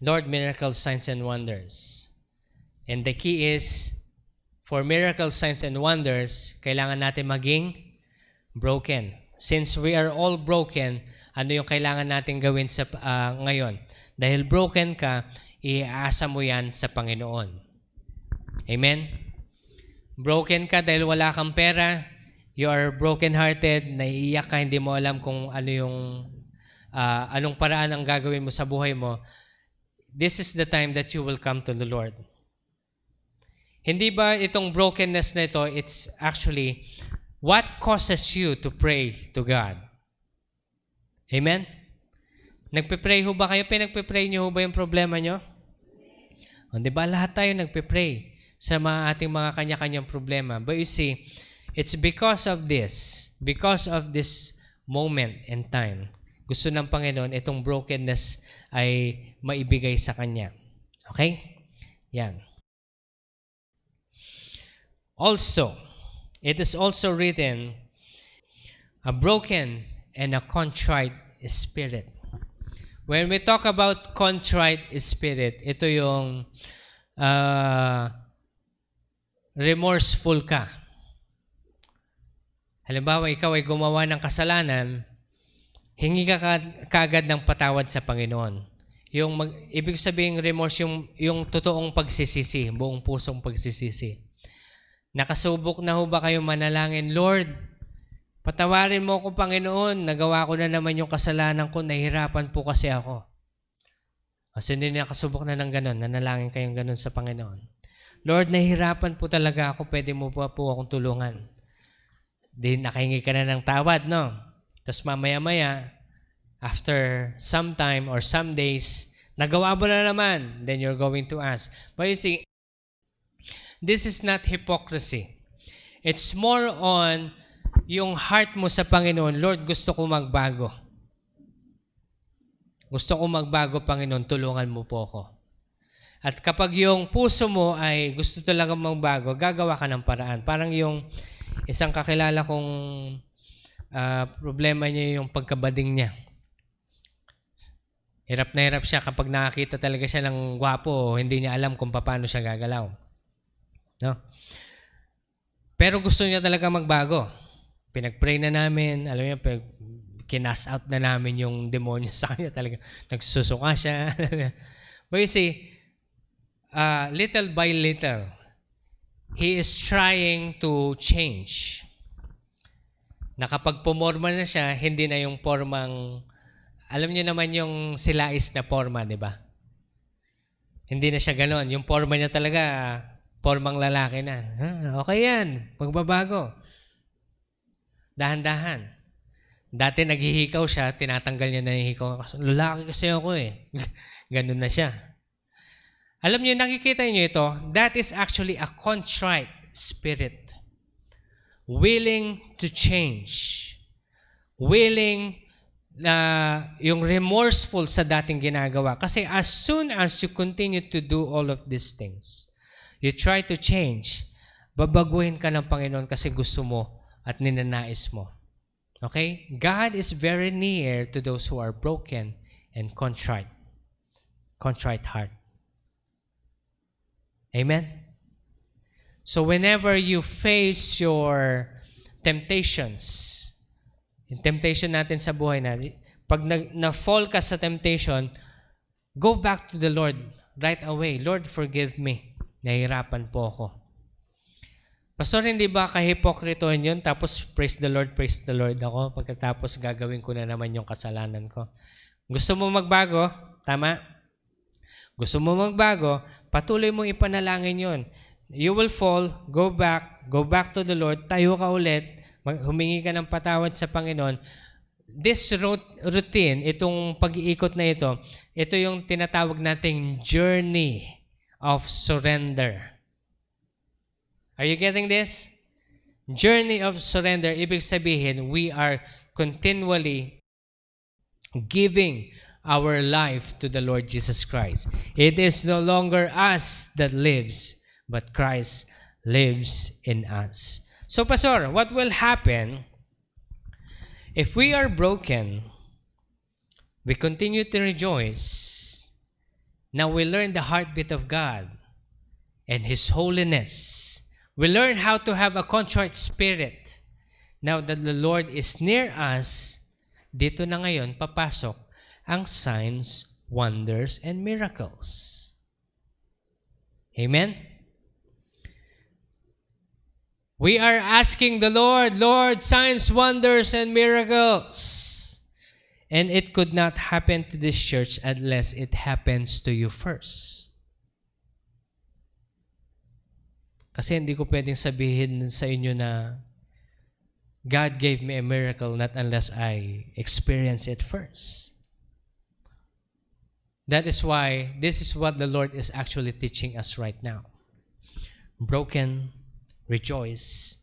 miracles, signs, and wonders. And the key is, for miracles, signs, and wonders, kailangan natin maging broken. Since we are all broken, ano yung kailangan natin gawin sa ngayon? Dahil broken ka, iaasa mo yan sa Panginoon. Amen? Broken ka dahil wala kang pera, you are broken-hearted, naiiyak ka, hindi mo alam kung ano yung anong paraan ang gagawin mo sa buhay mo. This is the time that you will come to the Lord. Hindi ba itong brokenness na ito, it's actually what causes you to pray to God. Amen? Nagpe-pray ho ba kayo? Pinagpe-pray niyo ho ba yung problema niyo? O, di ba lahat tayo nagpe-pray sa ating mga kanya-kanyang problema. But you see, it's because of this moment and time, gusto ng Panginoon itong brokenness ay maibigay sa Kanya. Okay? Yan. Also, it is also written, a broken and a contrite spirit. When we talk about contrite spirit, ito yung remorseful ka. Halimbawa, ikaw ay gumawa ng kasalanan, hingi ka kaagad ng patawad sa Panginoon. Ibig sabihin remorse, yung totoong pagsisisi, buong pusong pagsisisi. Nakasubok na ho ba kayo manalangin, Lord, patawarin mo ako, Panginoon. Nagawa ko na naman yung kasalanan ko. Nahihirapan po kasi ako. Kasi hindi nakasubok na ng ganun. Nanalangin kayong ganun sa Panginoon. Lord, nahihirapan po talaga ako. Pwede mo po akong tulungan. Di nakahingi ka na ng tawad, no? Tapos mamaya-maya, after some time or some days, nagawa mo na naman. Then you're going to ask. But you see, this is not hypocrisy. It's more on yung heart mo sa Panginoon. Lord, gusto ko magbago. Gusto ko magbago, Panginoon. Tulungan mo po ako. At kapag yung puso mo ay gusto talaga magbago, gagawa ka ng paraan. Parang yung isang kakilala kong problema niya yung pagkabading niya. Hirap na hirap siya kapag nakakita talaga siya ng gwapo, hindi niya alam kung paano siya gagalaw. No? Pero gusto niya talaga magbago. Pinag-pray na namin, alam niyo, kinas out na namin yung demonyo sa kanya talaga. Nagsusuka siya. But you see, little by little, he is trying to change. Na kapag pumorma na siya, hindi na yung formang, alam niyo naman yung silais na forma, di ba? Hindi na siya ganon. Yung forma niya talaga, formang lalaki na. Okay yan, magbabago. Dahan-dahan. Dati naghihikaw siya, tinatanggal niya na yung hikaw. Lalaki kasi ako eh. Ganun na siya. Alam niyo, nakikita niyo ito, that is actually a contrite spirit. Willing to change. Willing na yung remorseful sa dating ginagawa. Kasi as soon as you continue to do all of these things, you try to change, babaguhin ka ng Panginoon kasi gusto mo at ninanais mo. Okay? God is very near to those who are broken and contrite. Contrite heart. Amen? So whenever you face your temptations, yung temptation natin sa buhay natin, pag na-fall ka sa temptation, go back to the Lord right away. Lord, forgive me. Nahihirapan po ako. Pastor, hindi ba kahipokritohan yun? Tapos praise the Lord ako. Pagkatapos gagawin ko na naman yung kasalanan ko. Gusto mo magbago? Tama? Gusto mo magbago? Patuloy mong ipanalangin yun. You will fall, go back to the Lord, tayo ka ulit, humingi ka ng patawad sa Panginoon. This routine, itong pag-iikot na ito yung tinatawag nating journey of surrender. Are you getting this? Journey of surrender, ibig sabihin, we are continually giving our life to the Lord Jesus Christ. It is no longer us that lives, but Christ lives in us. So, Pastor, what will happen if we are broken, we continue to rejoice, now we learn the heartbeat of God and His holiness. We learn how to have a contrite spirit. Now that the Lord is near us, dito na ngayon papasok ang signs, wonders, and miracles. Amen? We are asking the Lord, Lord, signs, wonders, and miracles. And it could not happen to this church unless it happens to you first. Kasi hindi ko pwedeng sabihin sa inyo na God gave me a miracle not unless I experience it first. That is why this is what the Lord is actually teaching us right now. Broken, rejoice,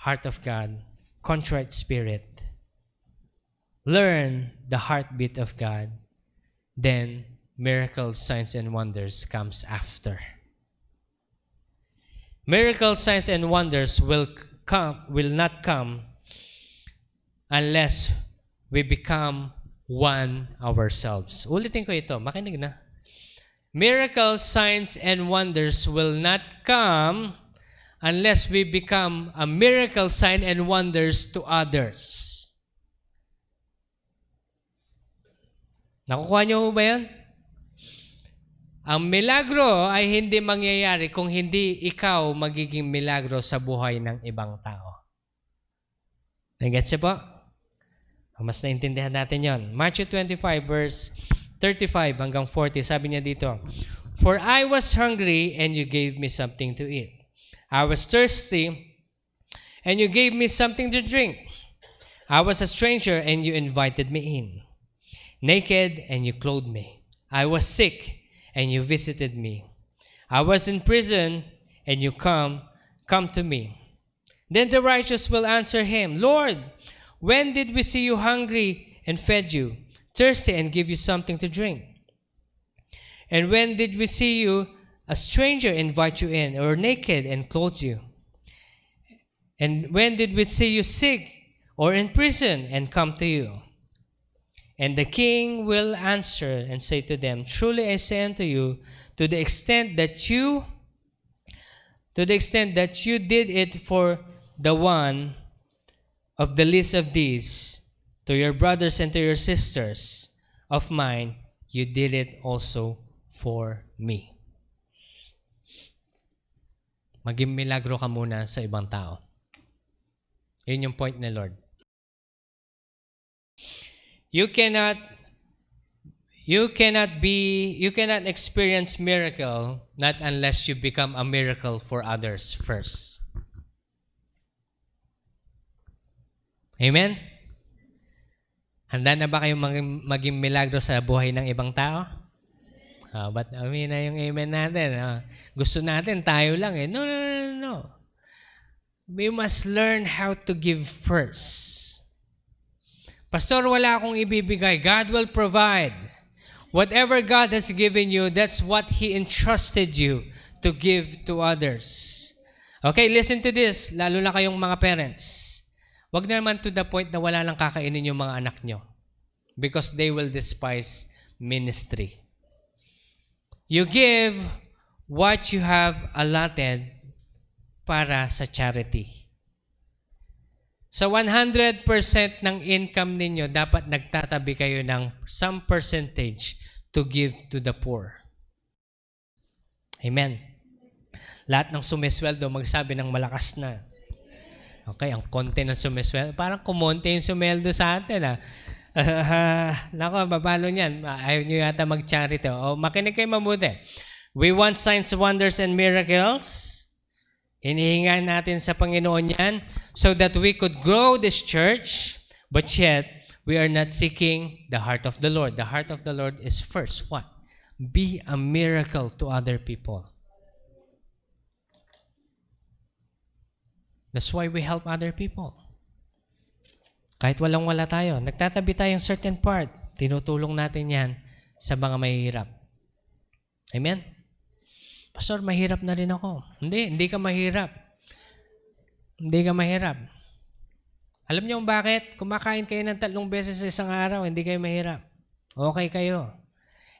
heart of God, contrite spirit. Learn the heartbeat of God. Then miracles, signs, and wonders comes after. Miracles, signs, and wonders will not come unless we become one ourselves. Ulitin ko ito, makinig na. Miracles, signs, and wonders will not come unless we become a miracle, sign, and wonders to others. Nakukuha niyo ba yan? Ang milagro ay hindi mangyayari kung hindi ikaw magiging milagro sa buhay ng ibang tao. Nag-gets niyo po? Mas naintindihan natin yon. Matthew 25 verse 35 hanggang 40, sabi niya dito, For I was hungry and you gave me something to eat. I was thirsty and you gave me something to drink. I was a stranger and you invited me in. Naked and you clothed me. I was sick and you visited me. I was in prison and you come to me. Then the righteous will answer him, Lord, when did we see you hungry and fed you, thirsty and give you something to drink? And when did we see you a stranger invite you in, or naked and clothe you? And when did we see you sick or in prison and come to you? And the king will answer and say to them, Truly I say unto you, to the extent that you did it for the one of the least of these, to your brothers and to your sisters of mine, you did it also for me. Maging milagro ka muna sa ibang tao. Yun yung point ni Lord. You cannot experience miracle not unless you become a miracle for others first. Amen? Handa na ba kayong maging milagro sa buhay ng ibang tao? But amin na yung amen natin. Gusto natin tayo lang eh. No. We must learn how to give first. Pastor, wala akong ibibigay. God will provide. Whatever God has given you, that's what He entrusted you to give to others. Okay, listen to this, lalo na kayong mga parents. Wag naman to the point na wala lang kakainin yung mga anak nyo. Because they will despise ministry. You give what you have allotted para sa charity. Sa 100% ng income ninyo, dapat nagtatabi kayo ng some percentage to give to the poor. Amen. Lahat ng sumisweldo, magsabi ng malakas na. Okay, ang konti ng sumisweldo. Parang kumonte yung sumeldo sa atin. Nako, babalo niyan. Ayaw nyo yata mag-charity. Makinig kayo mabuti. We want signs, wonders, and miracles. Hinihingan natin sa Panginoon yan so that we could grow this church, but yet we are not seeking the heart of the Lord. The heart of the Lord is first, what? Be a miracle to other people. That's why we help other people. Kahit walang-wala tayo, nagtatabi tayong certain part, tinutulong natin yan sa mga mahihirap. Amen? Pastor, mahirap na rin ako. Hindi ka mahirap. Hindi ka mahirap. Alam niyo bakit? Kumakain kayo ng 3 beses sa isang araw, hindi kayo mahirap. Okay kayo.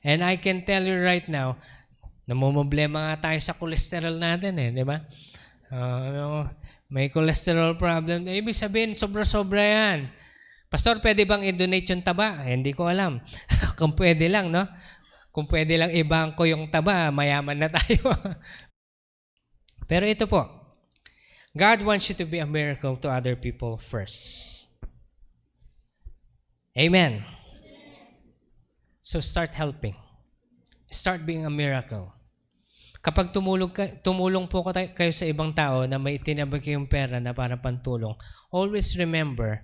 And I can tell you right now, namumblema nga tayo sa cholesterol natin di ba? May cholesterol problem. Ibig sabihin, sobra-sobra yan. Pastor, pwede bang i-donate yung taba? Hindi ko alam. Kung pwede lang, no? Kung pwede lang ibangko yung taba, mayaman na tayo. Pero ito po, God wants you to be a miracle to other people first. Amen. So start helping. Start being a miracle. Kapag tumulong po kayo sa ibang tao na may itinabag kayong pera na para pantulong, always remember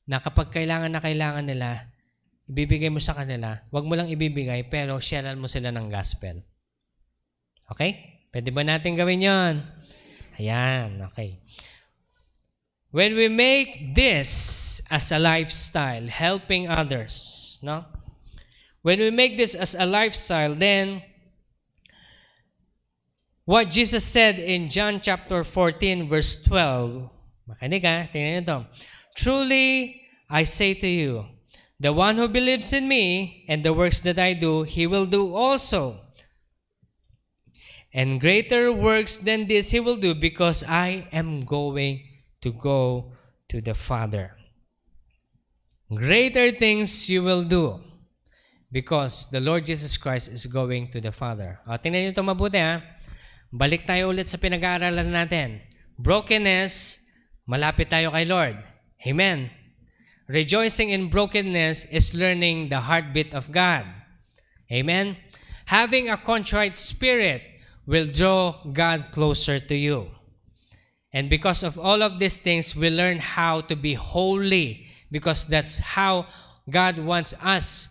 na kapag kailangan na kailangan nila, ibibigay mo sa kanila, wag mo lang ibibigay, pero sharean mo sila ng gospel. Okay? Pwede ba natin gawin yon? Ayan, okay. When we make this as a lifestyle, helping others, no? When we make this as a lifestyle, then what Jesus said in John chapter 14, verse 12, makinig ha, tingnan nyo ito. Truly, I say to you, the one who believes in me and the works that I do, he will do also. And greater works than this he will do because I am going to go to the Father. Greater things you will do because the Lord Jesus Christ is going to the Father. O, tingnan nyo ito mabuti ha. Balik tayo ulit sa pinag-aaralan natin. Brokenness, malapit tayo kay Lord. Amen. Rejoicing in brokenness is learning the heartbeat of God. Amen. Having a contrite spirit will draw God closer to you. And because of all of these things, we learn how to be holy because that's how God wants us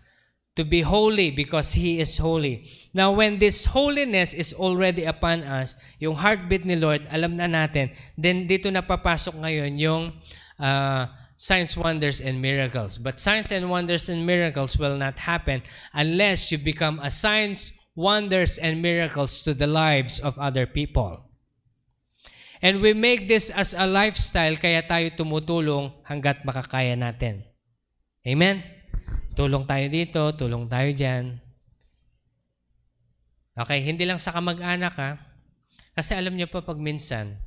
to be holy because He is holy. Now, when this holiness is already upon us, yung heartbeat ni Lord, alam na natin, then dito na papasok ngayon yung signs, wonders, and miracles. But signs and wonders and miracles will not happen unless you become a signs, wonders, and miracles to the lives of other people. And we make this as a lifestyle kaya tayo tumutulong hanggat makakaya natin. Amen? Tulong tayo dito, tulong tayo dyan. Okay, hindi lang sa kamag-anak ha. Kasi alam niyo pa pag minsan,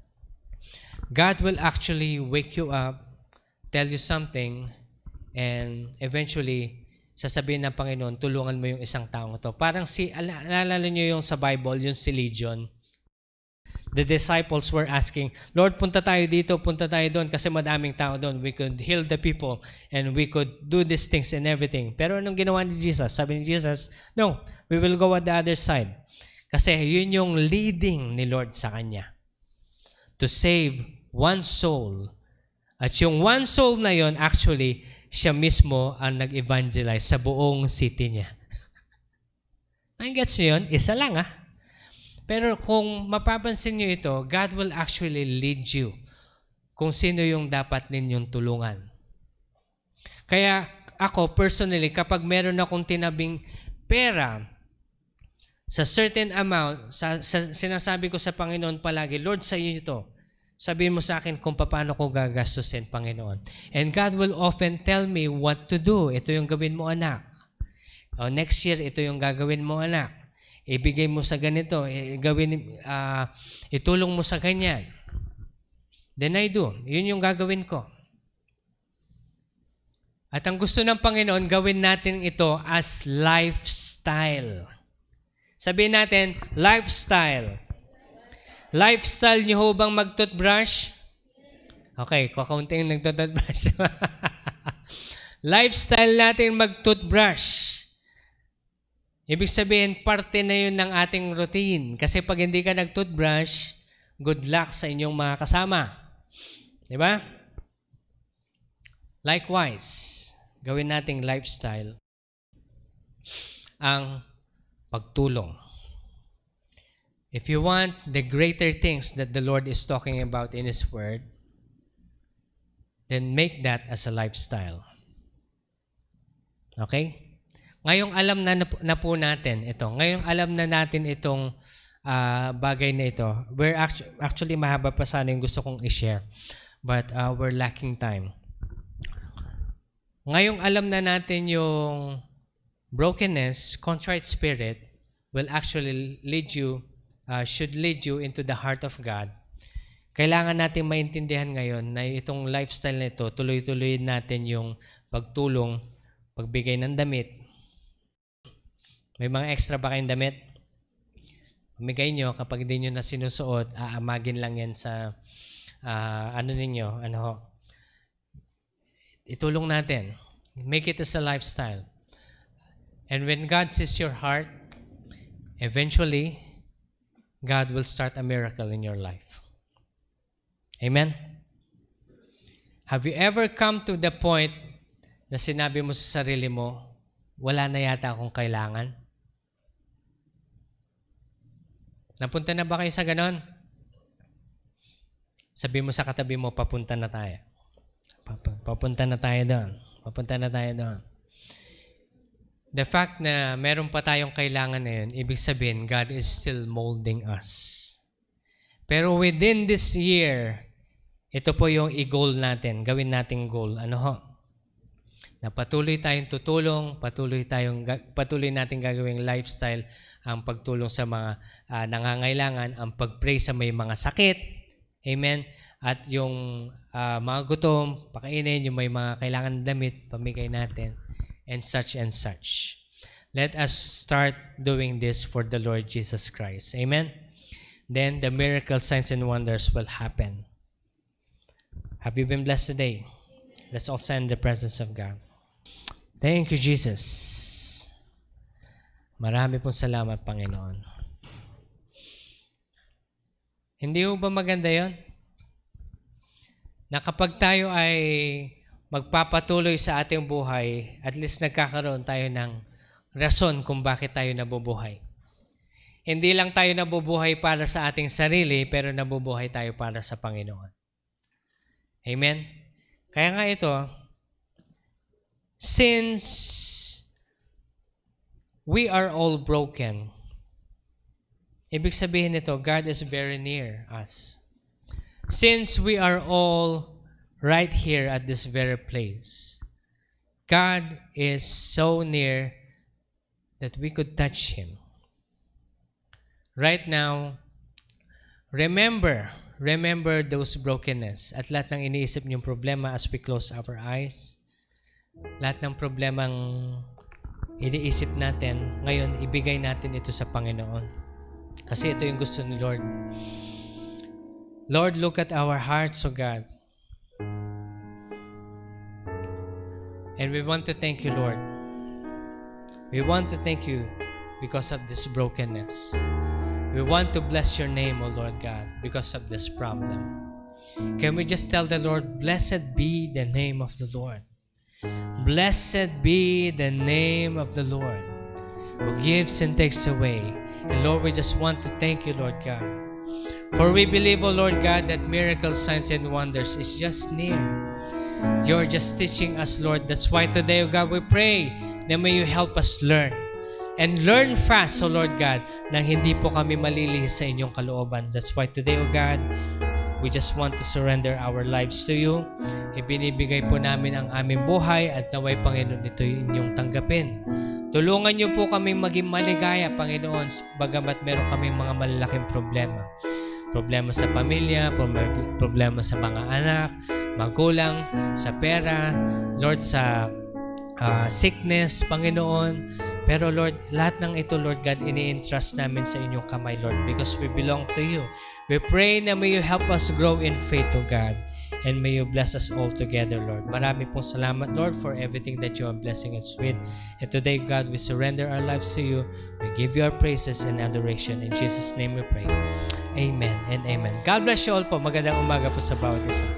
God will actually wake you up, tell you something, and eventually, sasabihin ng Panginoon, tulungan mo yung isang taong ito. Parang naalala niyo yung sa Bible, yung si Legion. The disciples were asking, Lord, punta tayo dito, punta tayo doon kasi madaming tao doon. We could heal the people and we could do these things and everything. Pero anong ginawa ni Jesus? Sabi ni Jesus, no, we will go on the other side. Kasi yun yung leading ni Lord sa kanya. To save one soul. At yung one soul na yun, actually, siya mismo ang nag-evangelize sa buong city niya. Ang gets niyo yun? Isa lang Pero kung mapapansin niyo ito, God will actually lead you kung sino yung dapat ninyong tulungan. Kaya ako personally, kapag meron akong tinabing pera sa certain amount, sinasabi ko sa Panginoon palagi, Lord, sa iyo ito. Sabihin mo sa akin kung paano ko gagastusin, Panginoon. And God will often tell me what to do. Ito yung gawin mo, anak. O, next year, ito yung gagawin mo, anak. Ibigay mo sa ganito, itulong mo sa ganyan. Then I do. Yun yung gagawin ko. At ang gusto ng Panginoon, gawin natin ito as lifestyle. Sabihin natin, lifestyle. Lifestyle niyo ho bang mag-toothbrush? Okay, kakaunting nag-toothbrush. Lifestyle natin mag-toothbrush. Ibig sabihin, parte na yun ng ating routine. Kasi pag hindi ka nag-toothbrush, good luck sa inyong mga kasama. Di ba? Likewise, gawin nating lifestyle ang pagtulong. If you want the greater things that the Lord is talking about in His Word, then make that as a lifestyle. Okay? Ngayong alam na po natin ito. Ngayong alam na natin itong bagay na ito. We're actually mahaba pa sana yung gusto kong i-share. But we're lacking time. Ngayong alam na natin yung brokenness, contrite spirit will actually lead you, should lead you into the heart of God. Kailangan natin maintindihan ngayon na itong lifestyle na ito, tuloy-tuloy natin yung pagtulong, pagbigay ng damit. May mga extra ba kayong damit? Pamigay nyo, kapag hindi nyo na sinusuot, aamagin lang yan sa itulong natin. Make it as a lifestyle. And when God sees your heart, eventually, God will start a miracle in your life. Amen? Have you ever come to the point na sinabi mo sa sarili mo, wala na yata akong kailangan? Napunta na ba kayo sa ganon? Sabi mo sa katabi mo, papunta na tayo. Papunta na tayo doon. Papunta na tayo doon. The fact na meron pa tayong kailangan na yun, ibig sabihin, God is still molding us. Pero within this year, ito po yung i-goal natin. Gawin nating goal. Ano ho? Na patuloy tayong tutulong, patuloy nating gagawing lifestyle ang pagtulong sa mga nangangailangan, ang pag-pray sa may mga sakit. Amen? At yung mga gutom, pakainin, yung may mga kailangan damit, pamigay natin, and such and such. Let us start doing this for the Lord Jesus Christ. Amen? Then the miracles, signs, and wonders will happen. Have you been blessed today? Let's all stand in the presence of God. Thank you, Jesus. Marami pong salamat, Panginoon. Hindi ho ba maganda yon? Na kapag tayo ay magpapatuloy sa ating buhay, at least nagkakaroon tayo ng rason kung bakit tayo nabubuhay. Hindi lang tayo nabubuhay para sa ating sarili, pero nabubuhay tayo para sa Panginoon. Amen? Kaya nga ito, since we are all broken, ibig sabihin nito, God is very near us. Since we are all right here at this very place, God is so near that we could touch Him. Right now, remember those brokenness at lahat ng iniisip niyong problema as we close our eyes. Lahat ng problemang iniisip natin, ngayon ibigay natin ito sa Panginoon. Kasi ito yung gusto ni Lord. Lord, look at our hearts, O God. And we want to thank you, Lord. We want to thank you because of this brokenness. We want to bless your name, O Lord God, because of this problem. Can we just tell the Lord, blessed be the name of the Lord. Blessed be the name of the Lord, who gives and takes away. And Lord, we just want to thank you, Lord God. For we believe, O Lord God, that miracles, signs, and wonders is just near. You're just teaching us, Lord. That's why today, O God, we pray that may you help us learn. And learn fast, O Lord God, nang hindi po kami malilihis sa inyong kalooban. That's why today, O God, we just want to surrender our lives to you. Ibinibigay po namin ang aming buhay at naway, Panginoon, ito inyong tanggapin. Tulungan niyo po kaming maging maligaya, Panginoon, bagamat meron kaming mga malalaking problema. Problema sa pamilya, problema sa mga anak, magulang, sa pera, Lord, sa sickness, Panginoon. Pero Lord, lahat ng ito, Lord God, ini-entrust namin sa inyong kamay, Lord, because we belong to you. We pray na may you help us grow in faith, O God, and may you bless us all together, Lord. Marami pong salamat, Lord, for everything that you are blessing us with. And today, God, we surrender our lives to you. We give you our praises and adoration. In Jesus' name we pray. Amen and amen. God bless you all po. Magandang umaga po sa bawat isa.